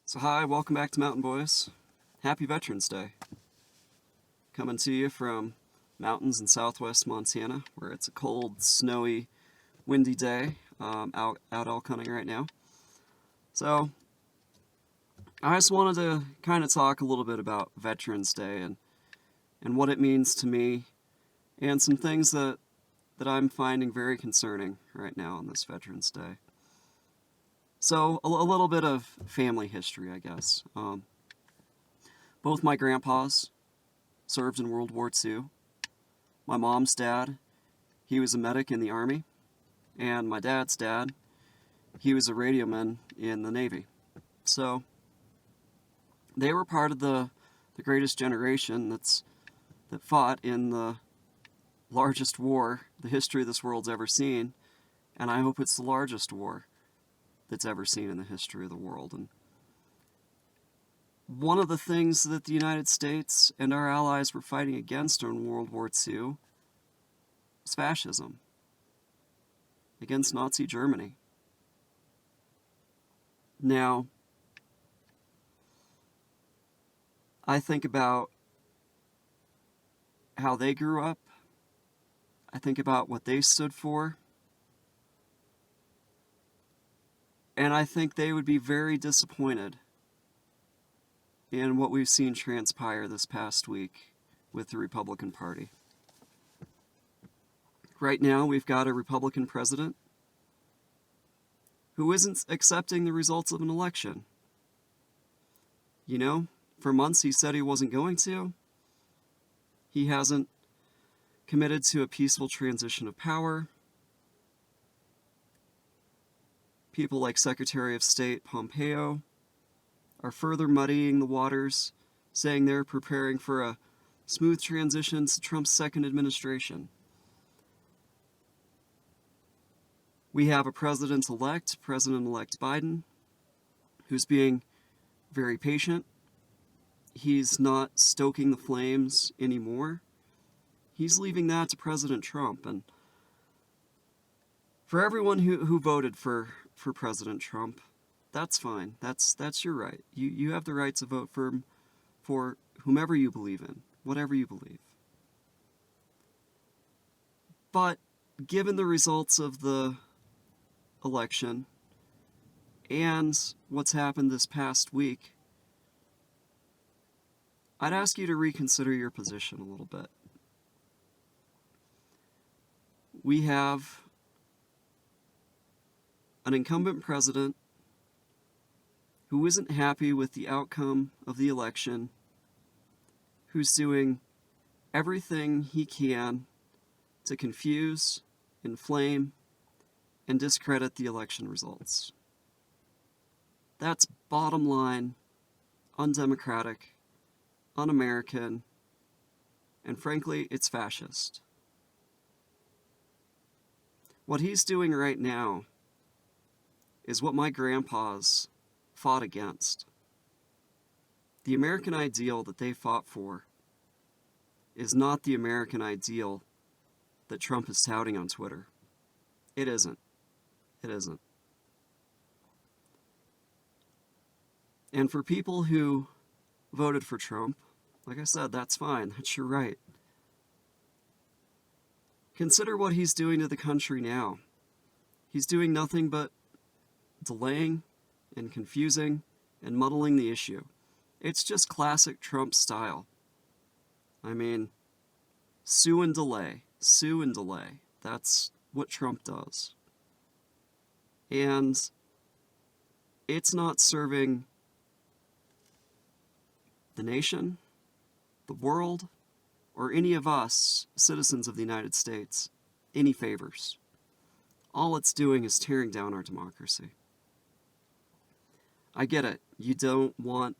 So hi, welcome back to Mountain Boys. Happy Veterans Day. Coming to you from mountains in southwest Montana, where it's a cold, snowy, windy day out elk hunting right now. So I just wanted to kind of talk a little bit about Veterans Day and what it means to me, and some things that I'm finding very concerning right now on this Veterans Day. So a little bit of family history, I guess. Both my grandpas served in World War II. My mom's dad, he was a medic in the Army, and my dad's dad, he was a radioman in the Navy. So they were part of the greatest generation that fought in the largest war the history of this world's ever seen, and I hope it's the largest war that's ever seen in the history of the world. And one of the things that the United States and our allies were fighting against during World War II was fascism, against Nazi Germany. Now, I think about how they grew up. I think about what they stood for. And I think they would be very disappointed in what we've seen transpire this past week with the Republican Party. Right now, we've got a Republican president who isn't accepting the results of an election. You know, for months he said he wasn't going to. He hasn't committed to a peaceful transition of power. People like Secretary of State Pompeo are further muddying the waters, saying they're preparing for a smooth transition to Trump's second administration. We have a President-elect Biden, who's being very patient. He's not stoking the flames anymore. He's leaving that to President Trump. And for everyone who voted for President Trump, that's fine. That's your right. You have the right to vote for whomever you believe in, whatever you believe. But given the results of the election and what's happened this past week, I'd ask you to reconsider your position a little bit. We have an incumbent president who isn't happy with the outcome of the election, who's doing everything he can to confuse, inflame, and discredit the election results. That's bottom line, undemocratic, un-American, and frankly, it's fascist. What he's doing right now is what my grandpas fought against. The American ideal that they fought for is not the American ideal that Trump is touting on Twitter. It isn't. It isn't. And for people who voted for Trump, like I said, that's fine. That's your right. Consider what he's doing to the country now. He's doing nothing but delaying and confusing and muddling the issue. It's just classic Trump style. I mean, sue and delay. Sue and delay. That's what Trump does. And it's not serving the nation, the world, or any of us, citizens of the United States, any favors. All it's doing is tearing down our democracy. I get it. You don't want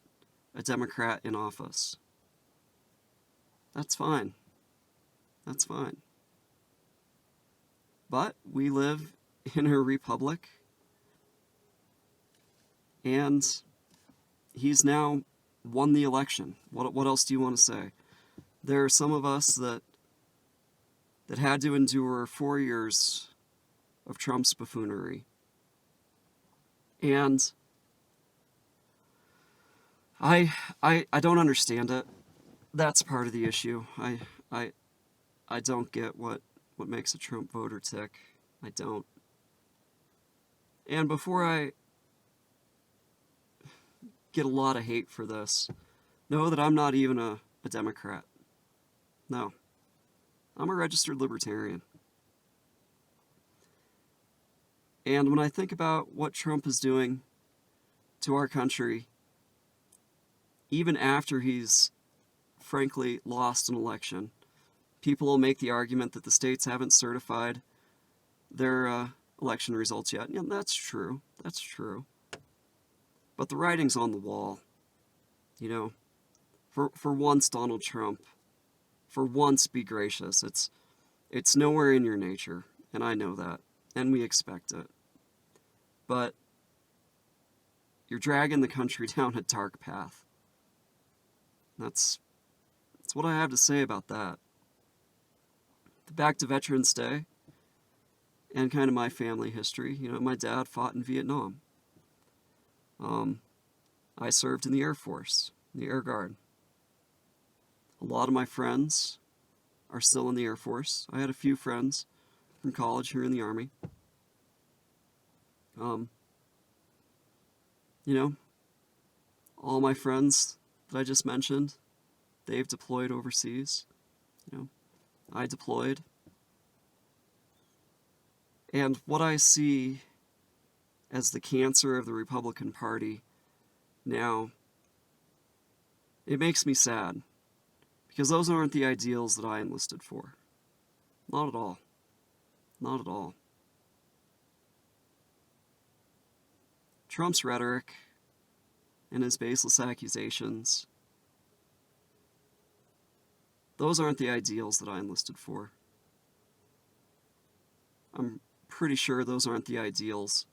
a Democrat in office. That's fine. That's fine. But we live in a republic, and he's now won the election. What else do you want to say? There are some of us that had to endure 4 years of Trump's buffoonery. And I don't understand it. That's part of the issue. I I don't get what makes a Trump voter tick. I don't. And before I get a lot of hate for this, know that I'm not even a Democrat. No. I'm a registered libertarian. And when I think about what Trump is doing to our country, even after he's frankly lost an election, people will make the argument that the states haven't certified their election results yet. And that's true. That's true. But the writing's on the wall. You know, for once, Donald Trump, for once, be gracious. It's nowhere in your nature, and I know that, and we expect it. But you're dragging the country down a dark path. That's what I have to say about that. Back to Veterans Day and kind of my family history. You know, my dad fought in Vietnam. I served in the Air Force, the Air Guard. A lot of my friends are still in the Air Force. I had a few friends from college who are in the Army. You know, all my friends that I just mentioned, they've deployed overseas. You know, I deployed. And what I see as the cancer of the Republican Party now, it makes me sad. Because those aren't the ideals that I enlisted for. Not at all. Not at all. Trump's rhetoric and his baseless accusations, those aren't the ideals that I enlisted for. I'm pretty sure those aren't the ideals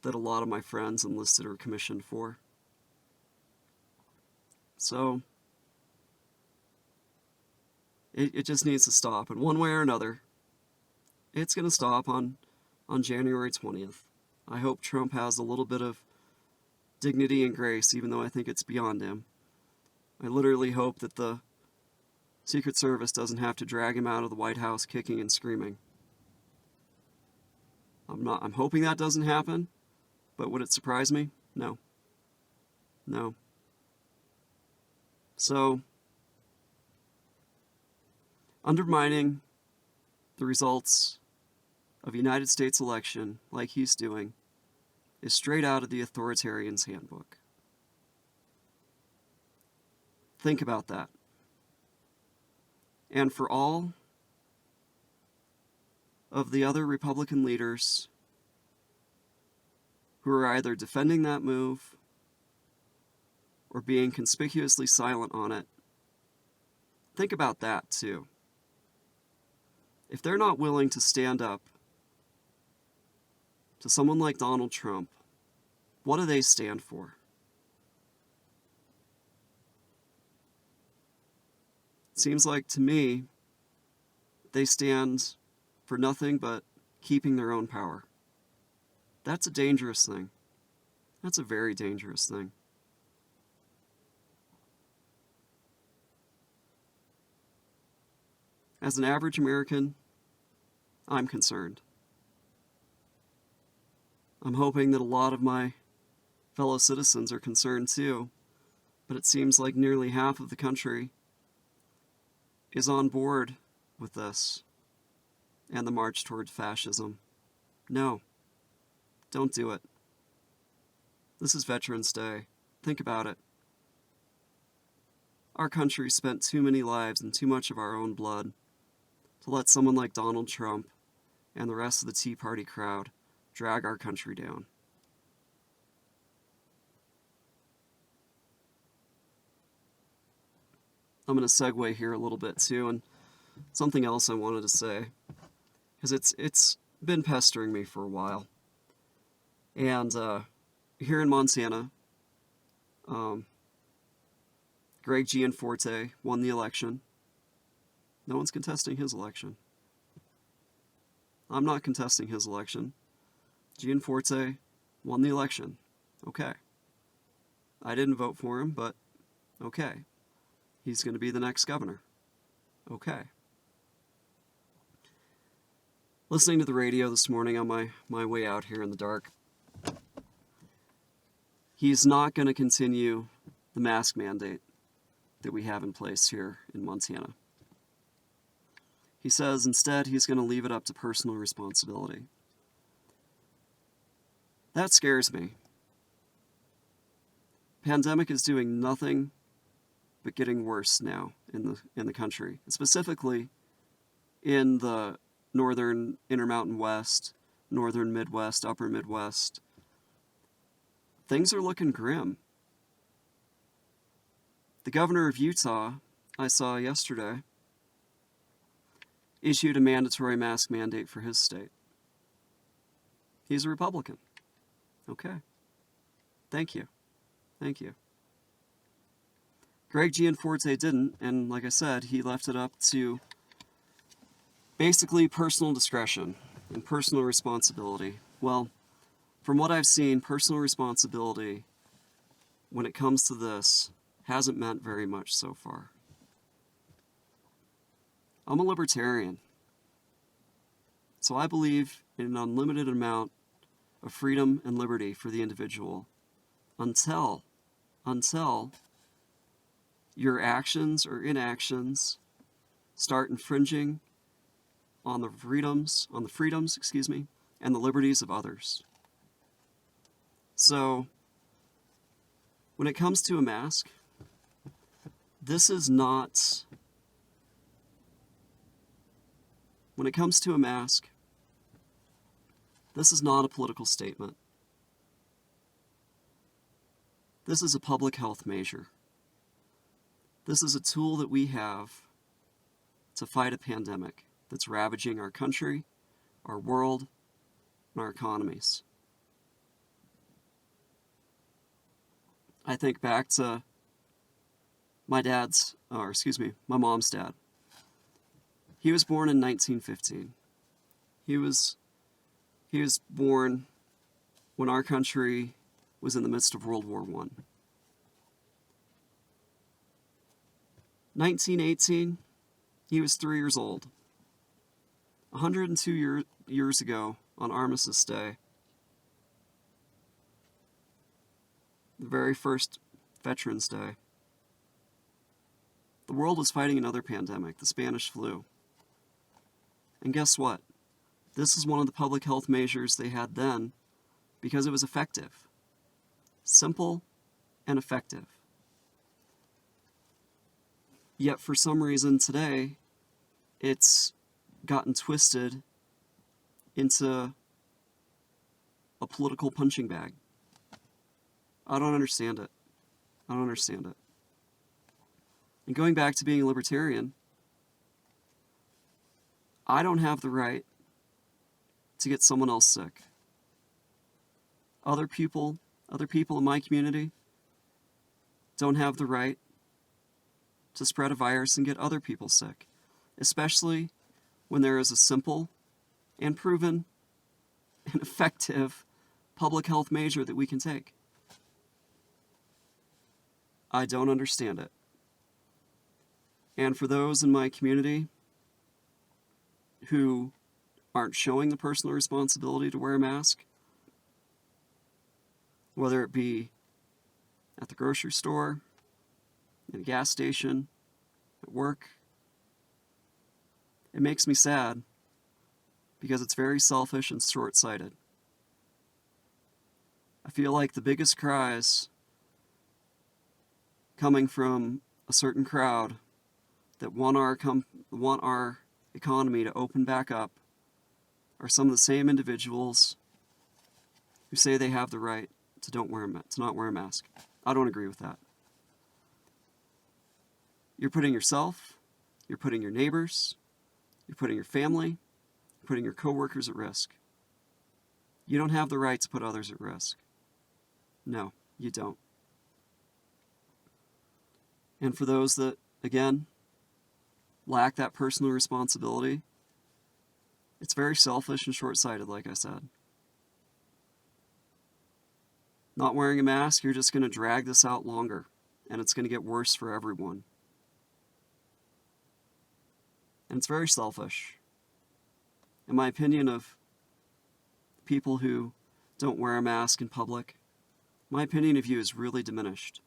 that a lot of my friends enlisted or commissioned for. So, it just needs to stop. And one way or another, it's going to stop on January 20th. I hope Trump has a little bit of dignity and grace, even though I think it's beyond him. I literally hope that the Secret Service doesn't have to drag him out of the White House kicking and screaming. I'm hoping that doesn't happen, but would it surprise me? No. No. So, undermining the results of a United States election, like he's doing, is straight out of the authoritarian's handbook. Think about that. And for all of the other Republican leaders who are either defending that move or being conspicuously silent on it, think about that too. If they're not willing to stand up to someone like Donald Trump, what do they stand for? It seems like to me, they stand for nothing but keeping their own power. That's a dangerous thing. That's a very dangerous thing. As an average American, I'm concerned. I'm hoping that a lot of my fellow citizens are concerned too, but it seems like nearly half of the country is on board with this and the march toward fascism. No, don't do it. This is Veterans Day. Think about it. Our country spent too many lives and too much of our own blood to let someone like Donald Trump and the rest of the Tea Party crowd drag our country down. I'm going to segue here a little bit too, and something else I wanted to say, because it's been pestering me for a while. And here in Montana, Greg Gianforte won the election. No one's contesting his election. I'm not contesting his election. Gianforte won the election. Okay. I didn't vote for him, but okay. He's going to be the next governor. Okay. Listening to the radio this morning on my way out here in the dark, he's not going to continue the mask mandate that we have in place here in Montana. He says instead he's going to leave it up to personal responsibility. That scares me. Pandemic is doing nothing but getting worse now in the country, specifically in the northern Intermountain West, northern Midwest, upper Midwest. Things are looking grim. The governor of Utah, I saw yesterday, issued a mandatory mask mandate for his state. He's a Republican. Okay. Thank you. Thank you. Greg Gianforte didn't, and like I said, he left it up to basically personal discretion and personal responsibility. Well, from what I've seen, personal responsibility, when it comes to this, hasn't meant very much so far. I'm a libertarian, so I believe in an unlimited amount of freedom and liberty for the individual until your actions or inactions start infringing on the freedoms, and the liberties of others. So, when it comes to a mask, this is not a political statement. This is a public health measure. This is a tool that we have to fight a pandemic that's ravaging our country, our world, and our economies. I think back to my mom's dad. He was born in 1915. He was born when our country was in the midst of World War I. 1918, he was 3 years old. 102 years ago, on Armistice Day, the very first Veterans Day, the world was fighting another pandemic, the Spanish flu. And guess what? This is one of the public health measures they had then because it was effective. Simple and effective. Yet for some reason today, it's gotten twisted into a political punching bag. I don't understand it. And going back to being a libertarian, I don't have the right to get someone else sick. Other people in my community don't have the right to spread a virus and get other people sick, especially when there is a simple and proven and effective public health measure that we can take. I don't understand it. And for those in my community who aren't showing the personal responsibility to wear a mask, whether it be at the grocery store, in a gas station, at work, it makes me sad because it's very selfish and short-sighted. I feel like the biggest cries coming from a certain crowd that want our economy to open back up are some of the same individuals who say they have the right to not wear a mask. I don't agree with that. You're putting yourself, you're putting your neighbors, you're putting your family, you're putting your coworkers at risk. You don't have the right to put others at risk. No, you don't. And for those that, again, lack that personal responsibility, it's very selfish and short-sighted, like I said. Not wearing a mask, you're just going to drag this out longer, and it's going to get worse for everyone. And it's very selfish. In my opinion of people who don't wear a mask in public, my opinion of you is really diminished.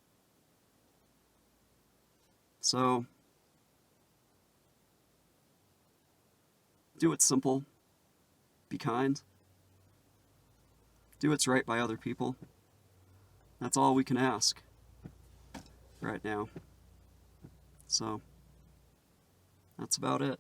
So, do what's simple. Be kind. Do what's right by other people. That's all we can ask right now. So, that's about it.